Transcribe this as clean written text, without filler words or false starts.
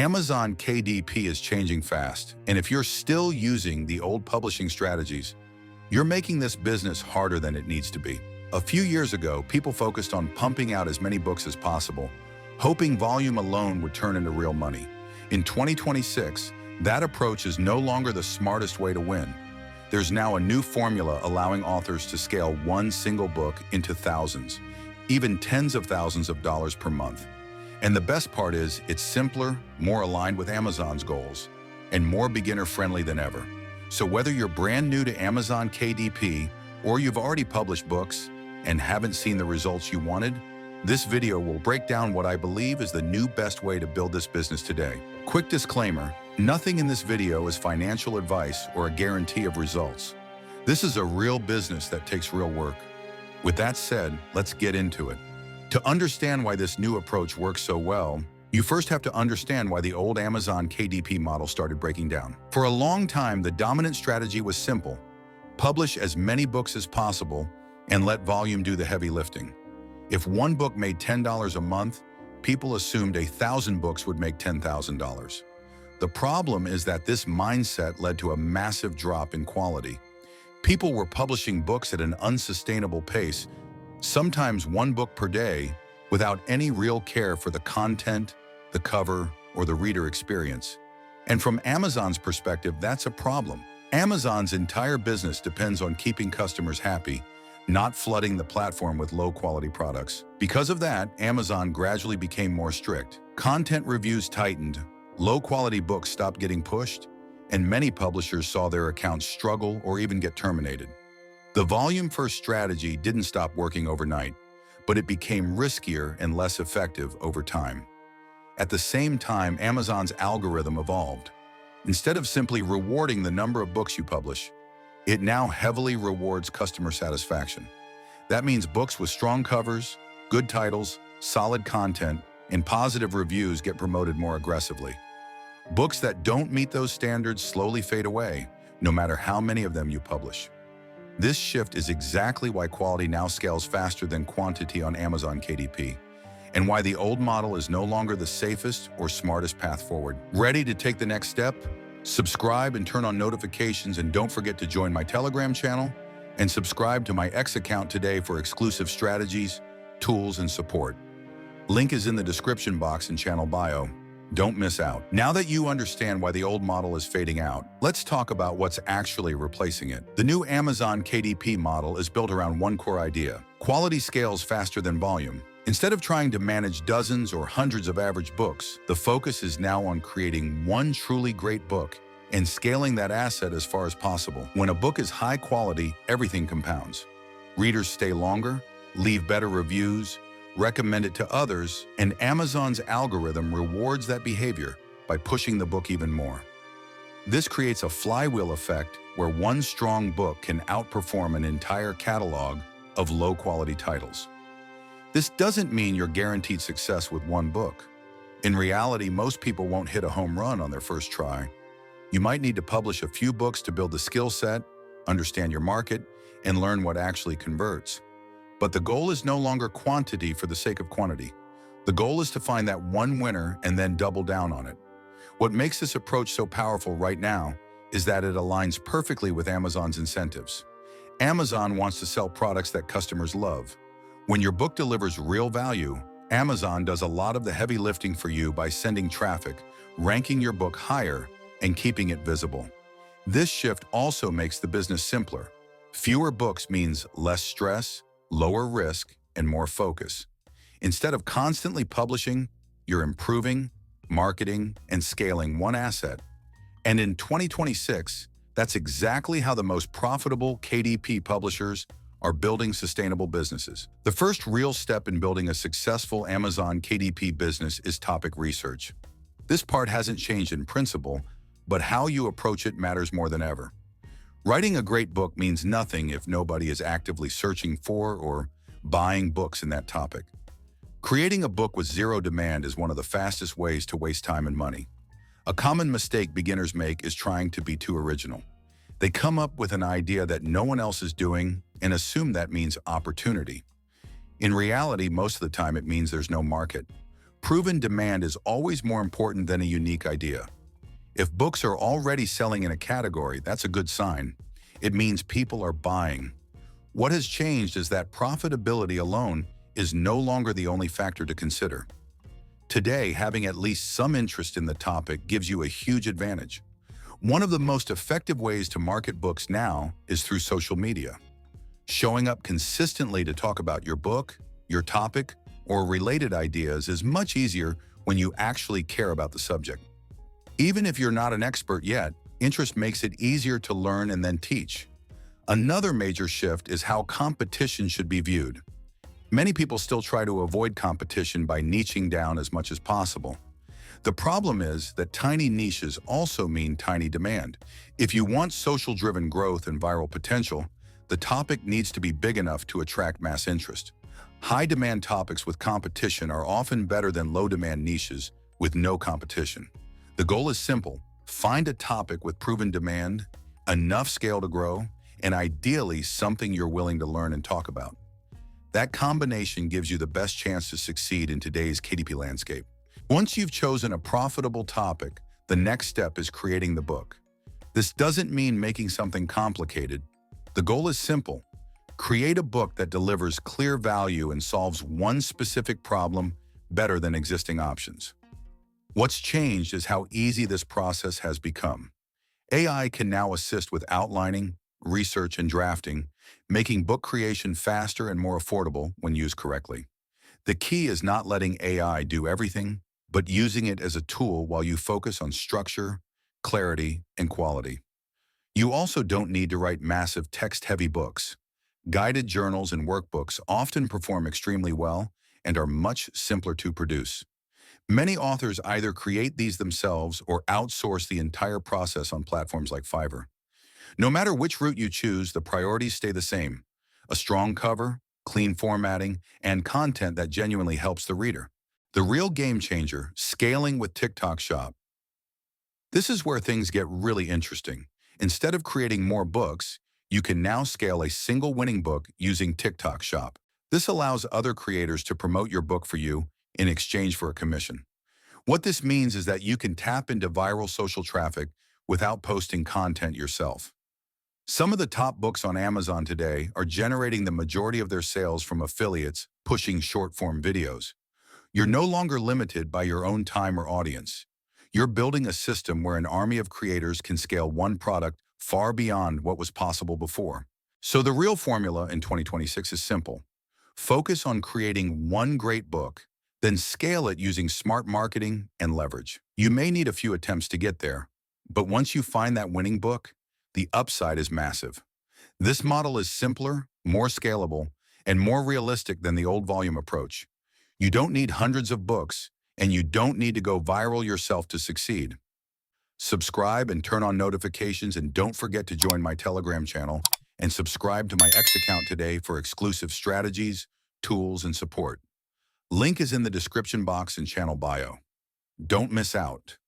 Amazon KDP is changing fast, and if you're still using the old publishing strategies, you're making this business harder than it needs to be. A few years ago, people focused on pumping out as many books as possible, hoping volume alone would turn into real money. In 2026, that approach is no longer the smartest way to win. There's now a new formula allowing authors to scale one single book into thousands, even tens of thousands of dollars per month. And the best part is, it's simpler, more aligned with Amazon's goals, and more beginner-friendly than ever. So whether you're brand new to Amazon KDP or you've already published books and haven't seen the results you wanted, this video will break down what I believe is the new best way to build this business today. Quick disclaimer, nothing in this video is financial advice or a guarantee of results. This is a real business that takes real work. With that said, let's get into it. To understand why this new approach works so well, you first have to understand why the old Amazon KDP model started breaking down. For a long time, the dominant strategy was simple: publish as many books as possible and let volume do the heavy lifting. If one book made $10 a month, people assumed 1,000 books would make $10,000. The problem is that this mindset led to a massive drop in quality. People were publishing books at an unsustainable pace, sometimes one book per day, without any real care for the content, the cover, or the reader experience. And from Amazon's perspective, that's a problem. Amazon's entire business depends on keeping customers happy, not flooding the platform with low-quality products. Because of that, Amazon gradually became more strict. Content reviews tightened, low-quality books stopped getting pushed, and many publishers saw their accounts struggle or even get terminated. The volume-first strategy didn't stop working overnight, but it became riskier and less effective over time. At the same time, Amazon's algorithm evolved. Instead of simply rewarding the number of books you publish, it now heavily rewards customer satisfaction. That means books with strong covers, good titles, solid content, and positive reviews get promoted more aggressively. Books that don't meet those standards slowly fade away, no matter how many of them you publish. This shift is exactly why quality now scales faster than quantity on Amazon KDP, and why the old model is no longer the safest or smartest path forward. Ready to take the next step? Subscribe and turn on notifications, and don't forget to join my Telegram channel and subscribe to my X account today for exclusive strategies, tools, and support. Link is in the description box and channel bio. Don't miss out. Now that you understand why the old model is fading out, let's talk about what's actually replacing it. The new Amazon KDP model is built around one core idea: quality scales faster than volume. Instead of trying to manage dozens or hundreds of average books, the focus is now on creating one truly great book and scaling that asset as far as possible. When a book is high quality, everything compounds. Readers stay longer, leave better reviews, recommend it to others, and Amazon's algorithm rewards that behavior by pushing the book even more. This creates a flywheel effect where one strong book can outperform an entire catalog of low-quality titles. This doesn't mean you're guaranteed success with one book. In reality, most people won't hit a home run on their first try. You might need to publish a few books to build the skill set, understand your market, and learn what actually converts. But the goal is no longer quantity for the sake of quantity. The goal is to find that one winner and then double down on it. What makes this approach so powerful right now is that it aligns perfectly with Amazon's incentives. Amazon wants to sell products that customers love. When your book delivers real value, Amazon does a lot of the heavy lifting for you by sending traffic, ranking your book higher, and keeping it visible. This shift also makes the business simpler. Fewer books means less stress, lower risk, and more focus. Instead of constantly publishing, you're improving, marketing, and scaling one asset. And in 2026, that's exactly how the most profitable KDP publishers are building sustainable businesses. The first real step in building a successful Amazon KDP business is topic research. This part hasn't changed in principle, but how you approach it matters more than ever. Writing a great book means nothing if nobody is actively searching for or buying books in that topic. Creating a book with zero demand is one of the fastest ways to waste time and money. A common mistake beginners make is trying to be too original. They come up with an idea that no one else is doing and assume that means opportunity. In reality, most of the time it means there's no market. Proven demand is always more important than a unique idea. If books are already selling in a category, that's a good sign. It means people are buying. What has changed is that profitability alone is no longer the only factor to consider. Today, having at least some interest in the topic gives you a huge advantage. One of the most effective ways to market books now is through social media. Showing up consistently to talk about your book, your topic, or related ideas is much easier when you actually care about the subject. Even if you're not an expert yet, interest makes it easier to learn and then teach. Another major shift is how competition should be viewed. Many people still try to avoid competition by niching down as much as possible. The problem is that tiny niches also mean tiny demand. If you want social-driven growth and viral potential, the topic needs to be big enough to attract mass interest. High-demand topics with competition are often better than low-demand niches with no competition. The goal is simple: find a topic with proven demand, enough scale to grow, and ideally something you're willing to learn and talk about. That combination gives you the best chance to succeed in today's KDP landscape. Once you've chosen a profitable topic, the next step is creating the book. This doesn't mean making something complicated. The goal is simple: create a book that delivers clear value and solves one specific problem better than existing options. What's changed is how easy this process has become. AI can now assist with outlining, research, and drafting, making book creation faster and more affordable when used correctly. The key is not letting AI do everything, but using it as a tool while you focus on structure, clarity, and quality. You also don't need to write massive text-heavy books. Guided journals and workbooks often perform extremely well and are much simpler to produce. Many authors either create these themselves or outsource the entire process on platforms like Fiverr. No matter which route you choose, the priorities stay the same: a strong cover, clean formatting, and content that genuinely helps the reader. The real game changer: scaling with TikTok Shop. This is where things get really interesting. Instead of creating more books, you can now scale a single winning book using TikTok Shop. This allows other creators to promote your book for you in exchange for a commission. What this means is that you can tap into viral social traffic without posting content yourself. Some of the top books on Amazon today are generating the majority of their sales from affiliates pushing short-form videos. You're no longer limited by your own time or audience. You're building a system where an army of creators can scale one product far beyond what was possible before. So the real formula in 2026 is simple. Focus on creating one great book, then scale it using smart marketing and leverage. You may need a few attempts to get there, but once you find that winning book, the upside is massive. This model is simpler, more scalable, and more realistic than the old volume approach. You don't need hundreds of books, and you don't need to go viral yourself to succeed. Subscribe and turn on notifications, and don't forget to join my Telegram channel and subscribe to my X account today for exclusive strategies, tools, and support. Link is in the description box and channel bio. Don't miss out.